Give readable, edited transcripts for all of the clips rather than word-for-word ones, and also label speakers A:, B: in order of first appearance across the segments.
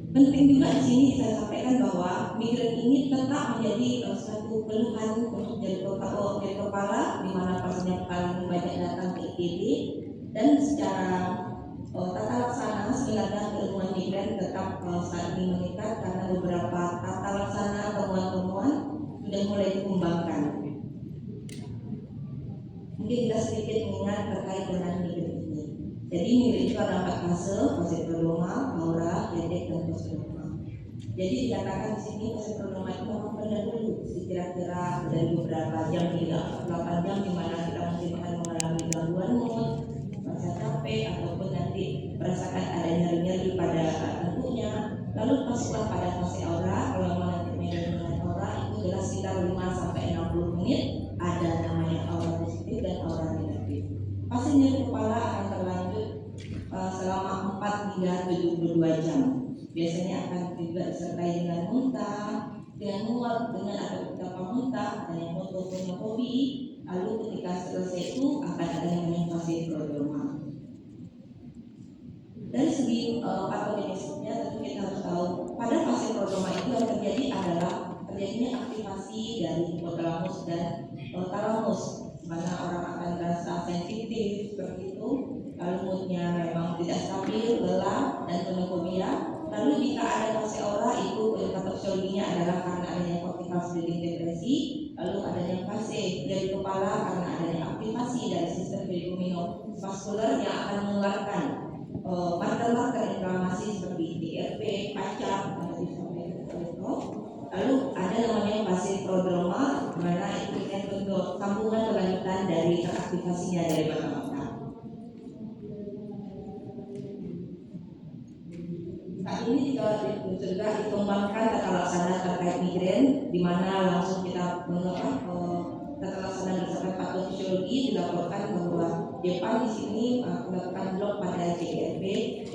A: Penting juga di sini saya sampaikan bahwa migran ini tetap menjadi suatu keluhan untuk jadi kepala di mana pasiennya paling banyak datang ke IGD, dan secara tata laksana sebenarnya keilmuan migran tetap saat ini meningkat karena beberapa tata laksana temuan-temuan sudah mulai dikembangkan. Mungkin kita sedikit mengingat terkait dengan migran ini. Jadi migran itu ada 4 fase prodroma, aura, dedek, dan postdroma. Jadi dikatakan di sini fase prodroma itu memang benar dulu, kira-kira dari beberapa jam hingga 8 jam di mana kita mungkin akan mengalami gangguan mood, merasa capek, ataupun nanti merasakan ada nyeri-nyeri pada tubuhnya. Lalu masuklah pada fase aura. Kalau mau nanti migran dengan aura itu adalah sekitar 5-60 menit. Ada namanya aura positif dan aura negatif. Fase nyeri kepala akan berlanjut selama 4 hingga 72 jam. Biasanya akan juga disertai dengan muntah, dengan mual, dengan atau betapa muntah, ada yang fotofobi. Lalu ketika selesai itu akan ada yang namanya fase prodroma. Dari segi patogenesiknya tentu kita harus tahu pada fase prodroma itu yang terjadi adalah terjadinya aktivasi dari hipotalamus dan talamus, mana orang akan merasa sensitif seperti itu, lalu moodnya memang tidak stabil, lelah, dan fobia. Lalu jika ada fase aura itu patofisiologinya adalah karena adanya cortical spreading depresi. Lalu adanya fase dari kepala karena adanya aktivasi dari sistem vaskular yang akan mengeluarkan marker-marker inflamasi seperti DRP, pacak, lalu ada namanya fase prodroma, di mana itu bentuk sambungan kelanjutan dari teraktivasinya dari mata-mata. Saat ini juga dikembangkan tata laksana terkait migren, di mana langsung kita mengapa tata laksana berdasarkan patofisiologi dilaporkan bahwa Jepang di sini melakukan blok pada CGRP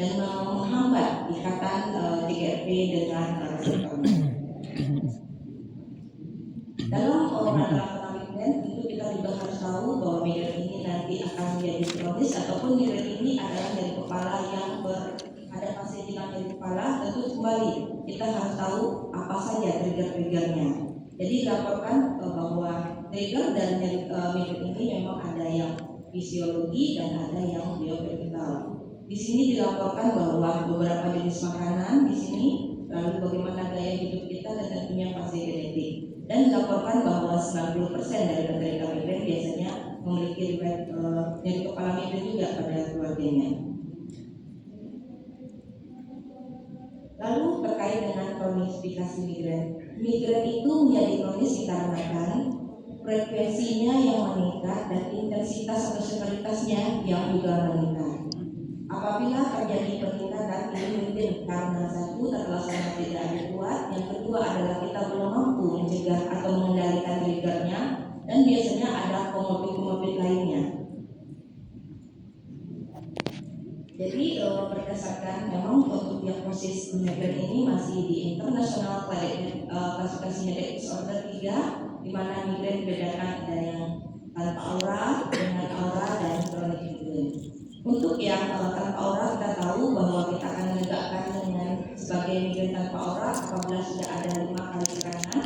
A: dan menghambat ikatan CGRP dengan reseptornya. Dalam penanganan migren tentu kita juga harus tahu bahwa migren ini nanti akan menjadi kronis ataupun migren ini adalah dari kepala yang ada fase hilang dari kepala. Tentu kembali kita harus tahu apa saja trigger-triggernya. Jadi dilaporkan bahwa trigger dan migren ini memang ada yang fisiologi dan ada yang biokemikal. Di sini dilaporkan bahwa beberapa jenis makanan di sini, lalu bagaimana gaya hidup kita dan tentunya fase genetik. Dan dilaporkan bahwa 90% dari penderita migren biasanya memiliki riwayat dari kepala migren juga pada keluarganya. Lalu terkait dengan kronisifikasi migren, migren itu menjadi kronis dikarenakan frekuensinya yang meningkat dan intensitas atau severitasnya yang juga meningkat. Apabila terjadi peningkatan ini mungkin karena satu terlaksana tidak adekuat, yang kedua adalah kita belum mampu mencegah atau mengendalikan triggernya, dan biasanya ada komorbid lainnya. Jadi berdasarkan memang untuk diagnosis migren ini masih di International Classification Headache Disorder 3, di mana migren dibedakan ada yang tanpa aura, dengan aura, dan chronic migren. Untuk yang tanpa aura kita tahu bahwa kita akan menegakkan dengan sebagai migren tanpa aura apabila sudah ada 5 kali serangan,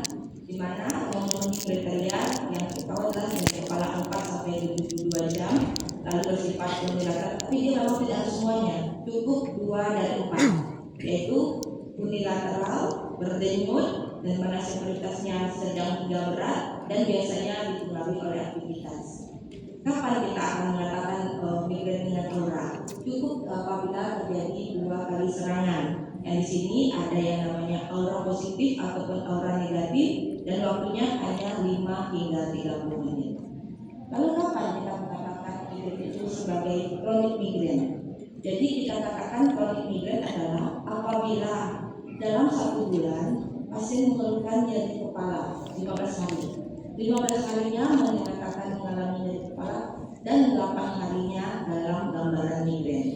A: di mana memenuhi kriteria yang kita tahu adalah dari kepala 4-72 jam, lalu bersifat unilateral, tapi dia memang tidak semuanya, cukup 2 dari 4, yaitu unilateral, berdenyut, dan mana severitasnya sedang hingga berat, dan biasanya dipengaruhi oleh aktivitas. Kapan kita akan mengatakan migren dengan aura? Cukup apabila terjadi 2 kali serangan. Yang di sini ada yang namanya aura positif ataupun aura negatif, dan waktunya hanya 5 hingga 30 menit. Lalu kapan kita mengatakan migren itu sebagai kronik migren? Jadi kita katakan kronik migren adalah apabila dalam 1 bulan pasien mengeluhkan nyeri kepala 15 hari. 15 harinya menyatakan mengalami nyeri kepala dan 8 harinya dalam gambaran migren.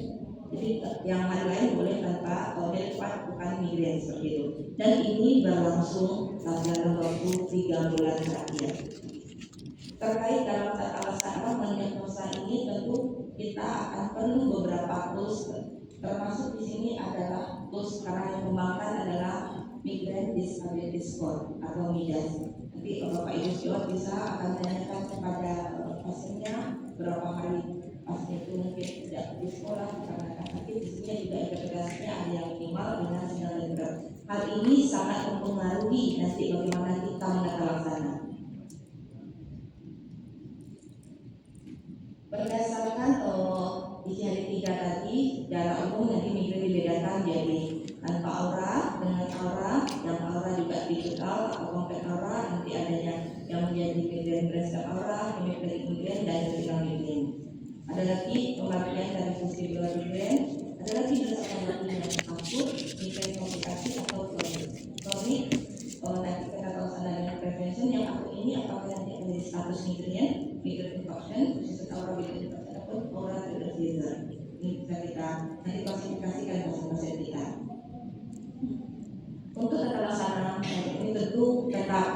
A: Jadi yang hari lain boleh tanpa daripada bukan migren seperti itu. Dan ini berlangsung dalam waktu 3 bulan terakhir. Terkait dalam tata laksana mendiagnosa ini tentu kita akan perlu beberapa tools Termasuk di sini adalah tools sekarang yang dikembangkan adalah Migrant Disability Score atau MIDAS. Nanti Bapak Ibu Sejawat bisa akan tanyakan kepada pasiennya berapa hari pasien itu mungkin tidak di sekolah dikarenakan sakit. Di sini juga integrasinya ada yang minimal dengan sedang dan berat. Hal ini sangat mempengaruhi nanti bagaimana kita menata laksana. Berdasarkan isi hari 3 tadi, secara umum nanti migran dibedakan jadi tanpa aura, dengan aura, yang aura juga digital atau komplek aura, nanti adanya yang menjadi migran berdasarkan aura, migran dan vertikal migran. Ada lagi pembagian dari fungsi dua migran, ada lagi berdasarkan latihan akut, migran komplikasi atau kronik. Kronik nanti kita tahu sana dengan prevention yang akut ini apakah nanti menjadi status migran infection, khusus aura migran ataupun aura trigger disease. Ini bisa kita nanti klasifikasikan pasien-pasien kita. Untuk tata laksana ini tentu tetap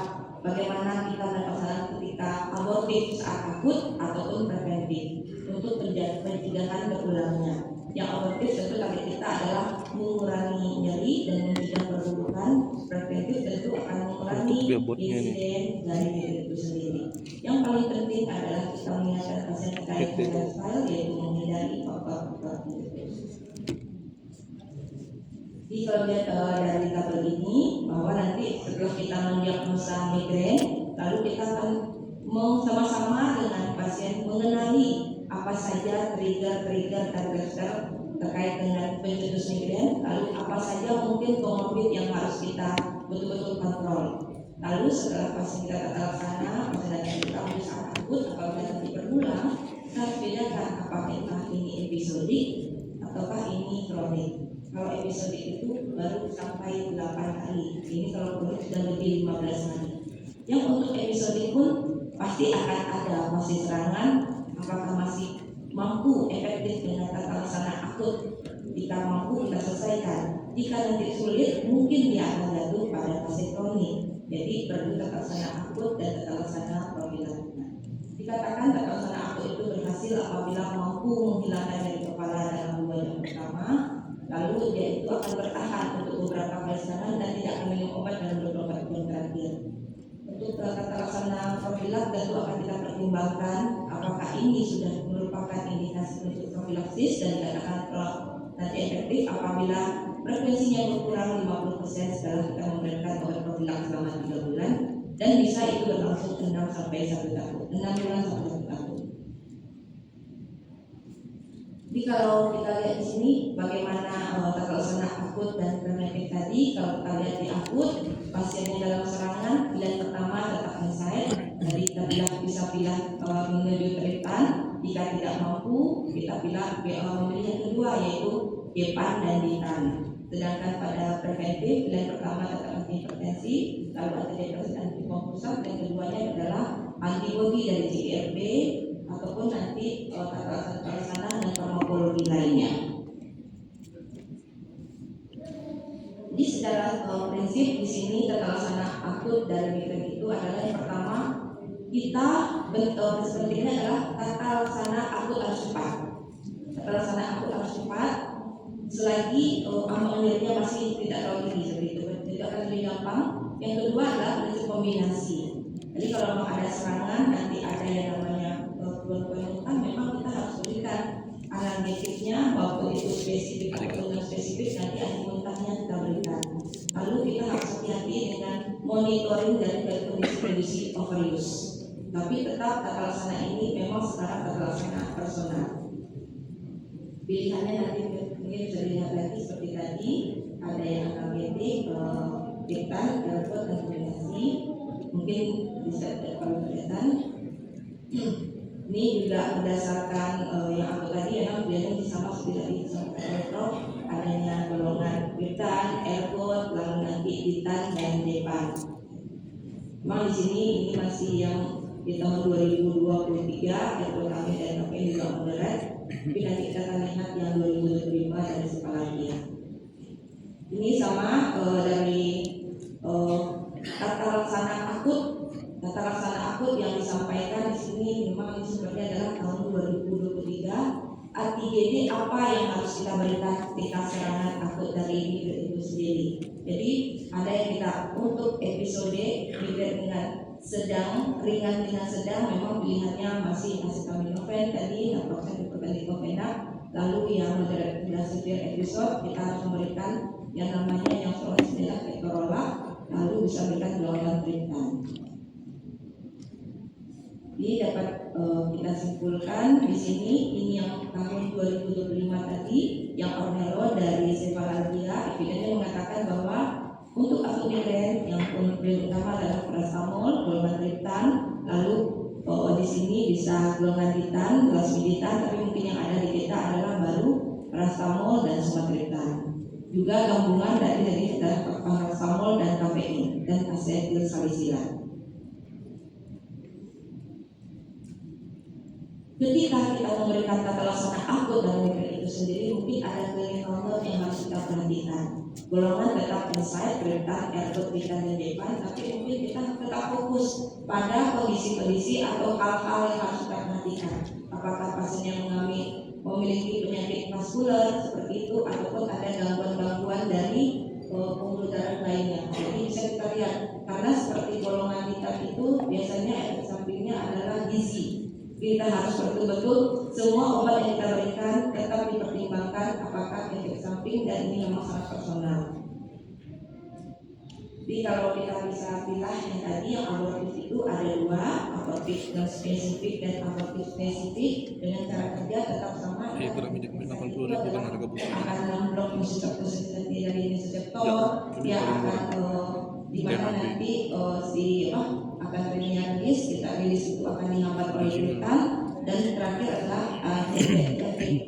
A: bagaimana kita melaksanakan ketika abortif saat akut ataupun preventif untuk pencegahan berulangnya. Yang abortif tentu target kita adalah mengurangi nyeri dan mencegah perburukan. Preventif tentu akan mengurangi insiden dari diri itu sendiri. Yang paling penting adalah kita mengingatkan pasien terkait dengan lifestyle, yaitu menghindari faktor-faktor risiko. Jadi kalau lihat dari tabel ini bahwa nanti setelah kita mendiagnosa migran, lalu kita akan sama-sama dengan pasien mengenali apa saja trigger dan lifestyle terkait dengan pencetus migran, lalu apa saja mungkin komorbid yang harus kita betul-betul kontrol. Lalu setelah pasien kita tata laksana, pasien kita bisa akut apabila nanti berulang, kita harus bedakan apakah ini episodik ataukah ini kronik. Kalau episodik itu baru sampai 8 hari, ini kalau kronik sudah lebih 15 hari. Yang untuk episodik pun pasti akan ada masih serangan, apakah masih mampu efektif dengan tata laksana akut. Jika mampu kita selesaikan, jika nanti sulit mungkin dia akan jatuh pada fase kronik. Jadi perlu tata laksana akut dan tata laksana profilaktik. Dikatakan tata laksana akut itu berhasil apabila mampu menghilangkan nyeri kepala dalam 2 jam pertama, lalu dia itu akan bertahan untuk beberapa kali serangan dan tidak akan minum obat dalam 24 jam terakhir. Untuk tata laksana profilaktik tentu akan kita pertimbangkan apakah ini sudah merupakan indikasi untuk profilaksis dan dikatakan nanti efektif apabila frekuensinya berkurang 50% setelah kita memberikan obat profilaksis selama 3 bulan dan bisa itu berlangsung 6 sampai 1 tahun, 6 bulan sampai 1 tahun. Jadi kalau kita lihat di sini bagaimana tata laksana akut dan preventif tadi, kalau kita lihat di akut pasiennya dalam serangan pilihan pertama tetap insight, jadi kita bisa pilih menuju treatment. Jika tidak mampu kita pilih memilih yang kedua yaitu Gepan dan Ditan. Sedangkan pada preventif pilihan pertama tetap antihipertensi, lalu antidepresan, antikonvulsif, dan keduanya adalah antibodi dari CGRP ataupun nanti tata laksana dan farmakologi lainnya. Jadi secara prinsip di sini tata laksana akut dari migran itu adalah yang pertama kita sepertinya adalah tata laksana akut harus cepat. Tata laksana akut harus cepat. Selagi ambang nyerinya masih tidak terlalu tinggi seperti itu, tidak akan lebih gampang. Yang kedua adalah prinsip kombinasi. Jadi kalau memang ada serangan, nanti ada yang namanya penyuntikan, memang kita harus berikan analgetiknya, walaupun itu spesifik atau non spesifik, nanti antimuntahnya kita berikan. Lalu kita harus hati-hati dengan monitoring dari kondisi overuse. Tapi tetap tata laksana ini memang sekarang tata laksana personal. Pilihannya nanti mungkin bisa dilihat lagi seperti tadi, ada yang analgetik, diktan, telepon, dan kombinasi. Mungkin bisa kalau kelihatan. Ini juga berdasarkan yang aku tadi yang biasanya sama seperti elektro, adanya golongan diktan, airport, lalu nanti diktan dan depan. Memang di sini ini masih yang di tahun 2023 airport kami dan kami juga moderat. Tapi nanti kita akan lihat yang 2025 dari Sepalagia. Ini sama dari tata laksana akut. Tata laksana akut yang disampaikan di sini memang ini sebenarnya adalah tahun 2023 anti-GD apa yang harus kita berikan ketika serangan akut dari migran itu sendiri. Jadi ada yang kita untuk episode migran dengan sedang, ringan dengan sedang, memang pilihannya masih acetaminophen tadi, naproxen atau diclofenac. Lalu yang moderate dan severe episode kita harus memberikan yang namanya yang adalah ketorolac, lalu bisa berikan gelombang triptan. Jadi dapat kita simpulkan di sini ini yang tahun 2025 tadi yang Ornello dari Cefalalgia evidennya mengatakan bahwa untuk akut migren yang utama adalah paracetamol, golongan triptan, lalu di sini bisa golongan titan, plasmiditan, tapi mungkin yang ada di kita adalah baru paracetamol dan sumatriptan. Juga gabungan dari paracetamol dan kafein dan asetilsalisilat. Ketika kita memberikan tata laksana akut dalam migren itu sendiri, mungkin ada clinical note yang harus kita perhatikan. Golongan tetap insight, triptan, ergot, titan, dan depan, tapi mungkin kita tetap fokus pada kondisi-kondisi atau hal-hal yang harus kita perhatikan. Apakah pasien yang memiliki penyakit vaskular seperti itu, ataupun ada gangguan-gangguan dari pembuluh darah lainnya. Jadi bisa kita lihat, karena seperti golongan titan itu biasanya efek sampingnya adalah gizi. Kita harus betul-betul semua obat yang kita berikan tetap dipertimbangkan apakah efek samping dan ini memang sangat personal. Jadi kalau kita bisa pilih yang tadi yang abortif itu ada dua, abortif dan spesifik dan abortif spesifik dengan cara kerja tetap sama. Akan memblok reseptor dari reseptor, dia akan di mana nanti akan rilis, kita rilis itu akan dihambat oleh triptan, dan terakhir adalah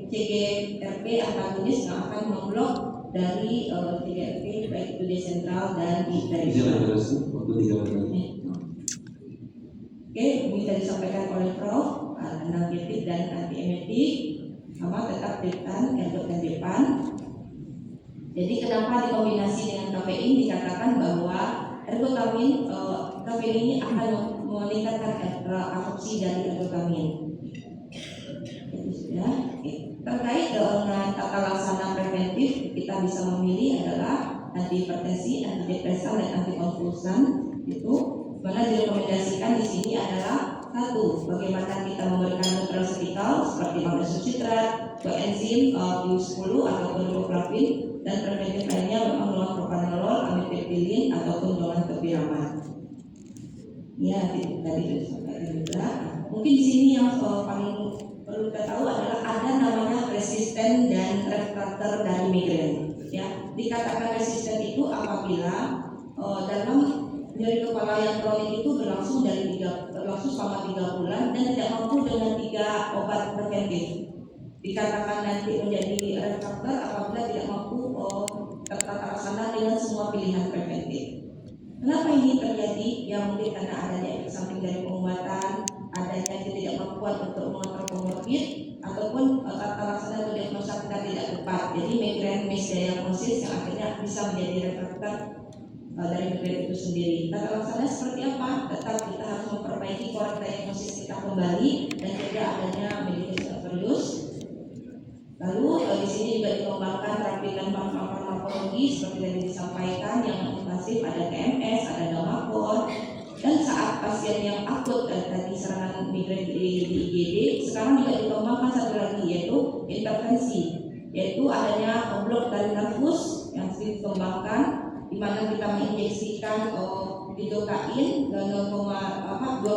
A: CGRP antagonis yang akan memblok dari CGRP baik itu desentral dan di peripheral. Oke, ini tadi disampaikan oleh Prof. Analgetik dan antiemetik sama tetap triptan, ergot dan depan. Jadi kenapa dikombinasi dengan kafein dikatakan bahwa ergotamin kafein ini akan meningkatkan absorpsi dari ergotamin. Ya. Terkait dengan tata laksana preventif kita bisa memilih adalah antihipertensi, antidepresan dan antikonvulsan. Itu mana direkomendasikan di sini adalah satu, bagaimana kita memberikan nutraceutical seperti magnesium citrat, coenzim Q10 ataupun riboflavin, dan preventif lainnya memang dengan propranolol, amitriptilin ataupun dengan topiramate. Ya, tadi sudah disampaikan juga. Mungkin di sini yang paling perlu kita tahu adalah ada namanya resisten dan refraktor dari migren. Ya, dikatakan resisten itu apabila dalam nyeri kepala yang kronik itu berlangsung selama 3 bulan dan tidak mampu dengan 3 obat preventif. Dikatakan nanti menjadi refraktor apabila tidak mampu tertata laksana dengan semua pilihan preventif. Kenapa ini terjadi? Ya mungkin karena adanya efek samping dari pengobatan, adanya ketidakmampuan untuk mengontrol komorbid, ataupun tata laksana atau diagnosa kita tidak tepat. Jadi migraine misdiagnosis yang akhirnya bisa menjadi refraktor dari migren itu sendiri. Tata laksana seperti apa? Tetap kita harus memperbaiki korek diagnosis kita kembali dan juga adanya medication overuse. Lalu di sini juga dikembangkan terapi dan farmakologi seperti yang disampaikan yang invasif, ada TMS, ada Gammacore. Dan saat pasien yang akut tadi serangan migren di IGD, sekarang juga dikembangkan satu lagi yaitu intervensi, yaitu adanya blok dari nervus yang dikembangkan di mana kita menginjeksikan lidocain 0,2%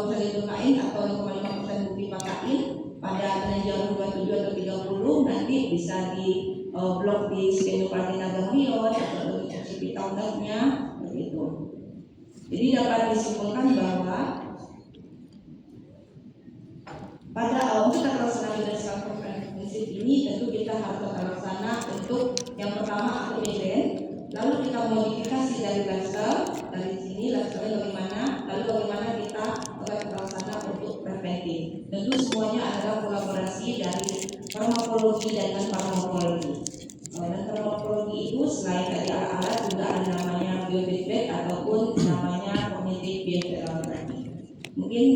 A: lidocain atau 0,5% bupivacin pada jarum 27 atau 30, nanti bisa di blok di sphenoplatina ganglion atau di occipital nerve-nya begitu. Jadi dapat disimpulkan bahwa pada untuk tata laksana universal komprehensif ini tentu kita harus tata laksana untuk yang pertama akut migren, lalu kita modifikasi dari lifestyle, dari sini lifestyle bagaimana, lalu bagaimana kita tata laksana untuk preventif. Tentu semuanya adalah kolaborasi dari farmakologi dan non-farmakologi. Dan farmakologi itu selain dari alat-alat juga ada namanya biofeedback ataupun namanya cognitive behavioral therapy. Mungkin